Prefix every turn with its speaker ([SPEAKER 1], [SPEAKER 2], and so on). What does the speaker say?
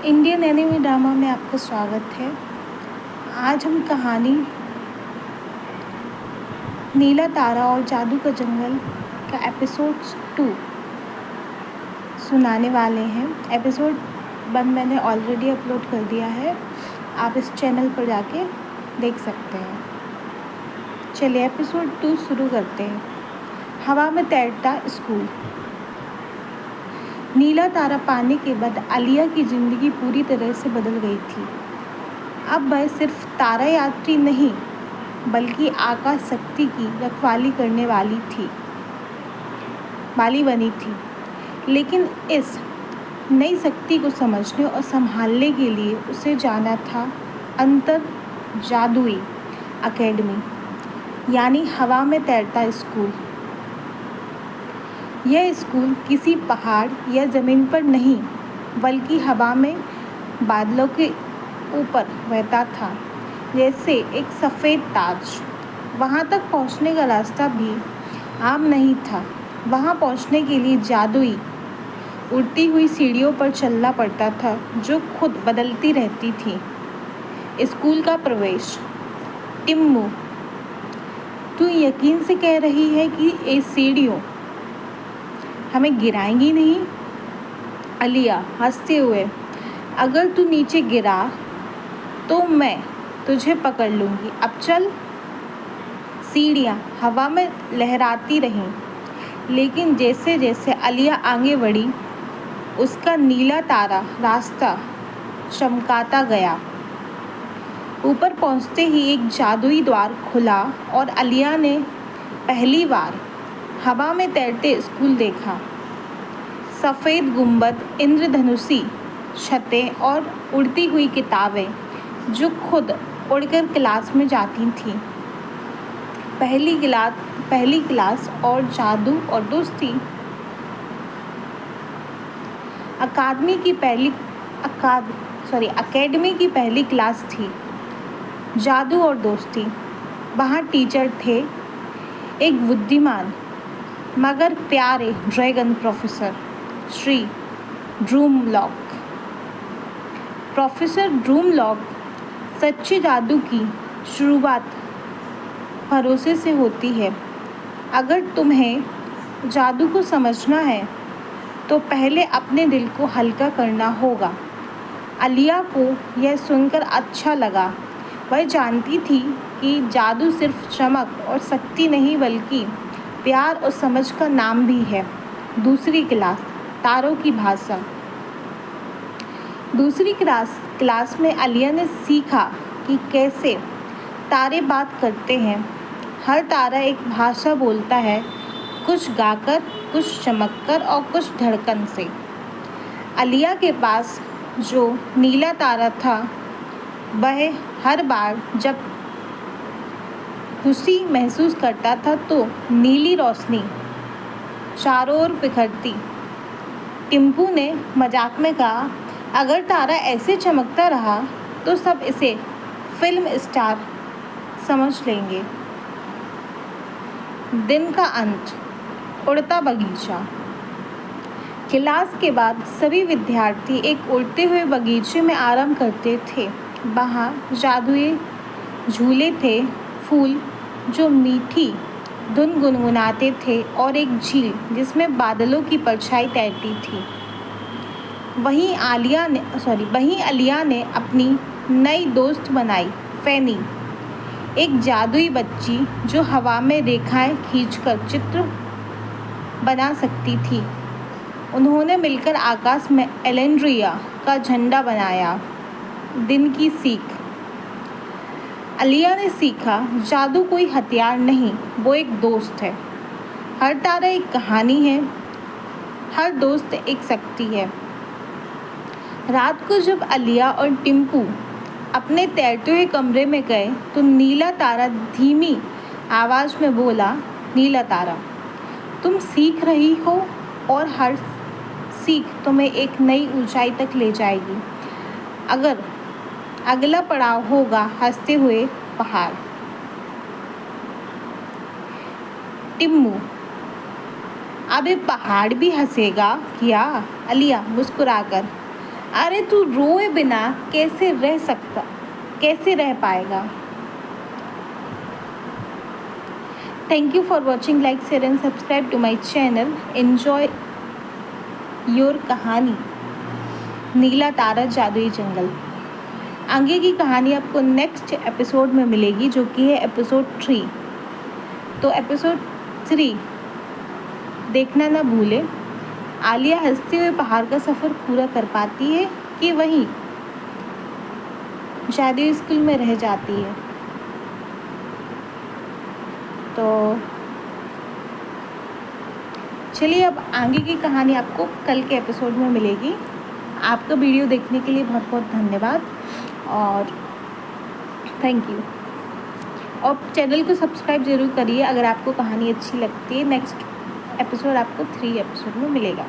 [SPEAKER 1] Indian anime drama में आपका स्वागत है। आज हम कहानी नीला तारा और जादू का जंगल का एपिसोड 2 सुनाने वाले हैं। एपिसोड 1 मैंने ऑलरेडी अपलोड कर दिया है, आप इस चैनल पर जाके देख सकते हैं। चलिए एपिसोड 2 शुरू करते हैं। हवा में तैरता स्कूल। नीला तारा पाने के बाद आलिया की ज़िंदगी पूरी तरह से बदल गई थी। अब वह सिर्फ तारा यात्री नहीं बल्कि आकाश शक्ति की रखवाली करने वाली बनी थी। लेकिन इस नई शक्ति को समझने और संभालने के लिए उसे जाना था अंतर जादुई अकेडमी, यानी हवा में तैरता स्कूल। यह स्कूल किसी पहाड़ या ज़मीन पर नहीं बल्कि हवा में बादलों के ऊपर बहता था, जैसे एक सफ़ेद ताज। वहाँ तक पहुँचने का रास्ता भी आम नहीं था। वहाँ पहुँचने के लिए जादुई उड़ती हुई सीढ़ियों पर चलना पड़ता था जो खुद बदलती रहती थी। स्कूल का प्रवेश। टिम्मू, तू यकीन से कह रही है कि ये सीढ़ियों हमें गिराएंगी नहीं? आलिया हंसते हुए, अगर तू नीचे गिरा तो मैं तुझे पकड़ लूँगी। अब चल। सीढ़ियाँ हवा में लहराती रहीं, लेकिन जैसे जैसे आलिया आगे बढ़ी उसका नीला तारा रास्ता चमकाता गया। ऊपर पहुँचते ही एक जादुई द्वार खुला और आलिया ने पहली बार हवा में तैरते स्कूल देखा। सफ़ेद गुंबद, इंद्रधनुषी छतें और उड़ती हुई किताबें जो खुद उड़कर क्लास में जाती थीं। पहली क्लास और जादू और दोस्ती। अकादमी की पहली क्लास थी। जादू और दोस्ती। वहाँ टीचर थे, एक बुद्धिमान मगर प्यारे ड्रैगन प्रोफेसर श्री ड्रूमलॉक। प्रोफेसर ड्रूमलॉक, सच्चे जादू की शुरुआत भरोसे से होती है। अगर तुम्हें जादू को समझना है तो पहले अपने दिल को हल्का करना होगा। आलिया को यह सुनकर अच्छा लगा। वह जानती थी कि जादू सिर्फ चमक और शक्ति नहीं बल्कि प्यार और समझ का नाम भी है। दूसरी क्लास, तारों की भाषा। दूसरी क्लास में आलिया ने सीखा कि कैसे तारे बात करते हैं। हर तारा एक भाषा बोलता है, कुछ गाकर, कुछ चमककर और कुछ धड़कन से। आलिया के पास जो नीला तारा था वह हर बार जब खुशी महसूस करता था तो नीली रोशनी चारों ओर बिखरती। टिम्पू ने मजाक में कहा, अगर तारा ऐसे चमकता रहा तो सब इसे फिल्म स्टार समझ लेंगे। दिन का अंत। उड़ता बगीचा। क्लास के बाद सभी विद्यार्थी एक उड़ते हुए बगीचे में आराम करते थे। वहाँ जादुई झूले थे, फूल जो मीठी धुन गुनगुनाते थे और एक झील जिसमें बादलों की परछाई तैरती थी। वहीं आलिया ने अपनी नई दोस्त बनाई, फैनी, एक जादुई बच्ची जो हवा में रेखाएं खींचकर चित्र बना सकती थी। उन्होंने मिलकर आकाश में एलेंड्रिया का झंडा बनाया। दिन की सीख। आलिया ने सीखा, जादू कोई हथियार नहीं, वो एक दोस्त है। हर तारा एक कहानी है, हर दोस्त एक शक्ति है। रात को जब आलिया और टिम्पू अपने तैरते हुए कमरे में गए तो नीला तारा धीमी आवाज़ में बोला, नीला तारा, तुम सीख रही हो और हर सीख तुम्हें एक नई ऊंचाई तक ले जाएगी। अगला पड़ाव होगा हंसते हुए पहाड़। टिम्मू, अब ये पहाड़ भी हंसेगा क्या? आलिया मुस्कुराकर, अरे तू रोए बिना कैसे रह पाएगा। Thank you for watching, like share and subscribe to my channel. Enjoy your कहानी नीला तारा जादुई जंगल। आगे की कहानी आपको नेक्स्ट एपिसोड में मिलेगी, जो कि है एपिसोड 3। तो एपिसोड 3 देखना ना भूलें। आलिया हंसते हुए पहाड़ का सफ़र पूरा कर पाती है कि वहीं जादुई स्कूल में रह जाती है। तो चलिए, अब आगे की कहानी आपको कल के एपिसोड में मिलेगी। आपका वीडियो देखने के लिए बहुत बहुत धन्यवाद और थैंक यू। और चैनल को सब्सक्राइब ज़रूर करिए अगर आपको कहानी अच्छी लगती है। नेक्स्ट एपिसोड आपको 3 एपिसोड में मिलेगा।